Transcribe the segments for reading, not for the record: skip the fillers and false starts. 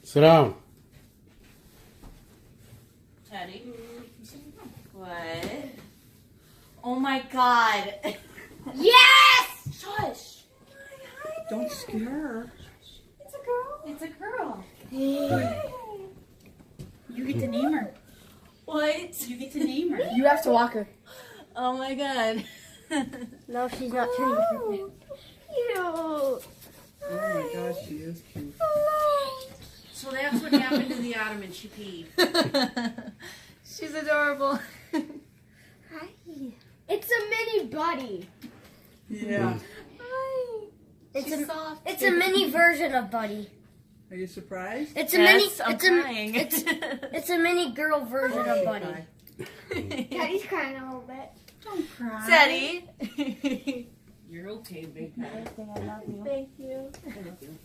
Sit down. Teddy. What? Oh my God. Yes! Shush. Don't scare her. It's a girl. It's a girl. You get to name her. What? You get to name her. You have to walk her. Oh my God. No, she's not turning her. Cute. Oh my gosh, she is cute. So that's what happened to the ottoman. She peed. She's adorable. Hi. It's a mini Buddy. Yeah. Hi. It's She's a soft. It's a mini version of Buddy. Are you surprised? It's a Yes, mini. I'm crying. It's a mini girl version of Buddy. Bye. Daddy's crying a little bit. Don't cry. Teddy. You're okay, big guy. Thank you. I love you.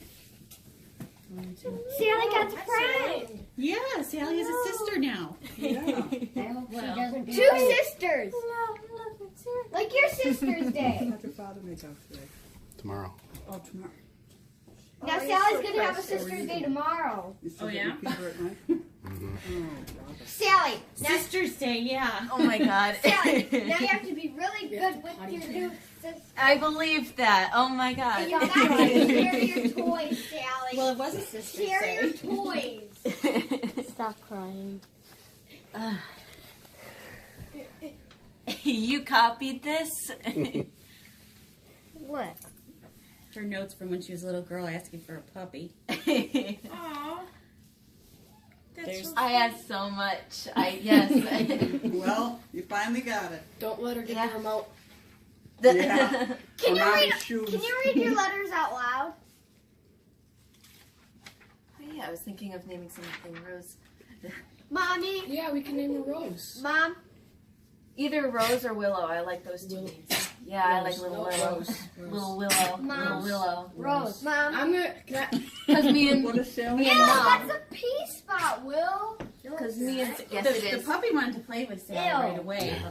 Sally got to cry. Yeah, Sally has a sister now. Yeah. Two sisters. Like your sister's day. How'd your father make out today? Tomorrow. Oh, tomorrow. Now Sally's gonna have a sister's day tomorrow. You still Oh, get yeah? your fever at night? Mm-hmm. Oh, brother. Sally. Now, Sister's Day, yeah. Oh my God. Sally. Now you have to be really good with your new sister. I believe that. Oh my God. And you're not gonna share your toys, Sally. Well, it was a sister's Share your day. toys. Stop crying. You copied this? What? Her notes from when she was a little girl asking for a puppy. Aw. I had so much. Yes. Well, you finally got it. Don't let her get Yeah. the remote. Yeah. Can you Mommy's read? shoes. Can you read your letters out loud? Oh, yeah, I was thinking of naming something Rose. Mommy. Yeah, we can name her Rose. Mom. Either Rose or Willow. I like those two names. Yeah, I like Little Willow. Rose. Little Willow. Mom. Little Willow. Rose. Mom. I'm gonna. Because me and What a Sally. Ew, Mom. that's a pea spot, Will. Because me and yes, the, it the is. puppy wanted to play with Sally Ew. right away.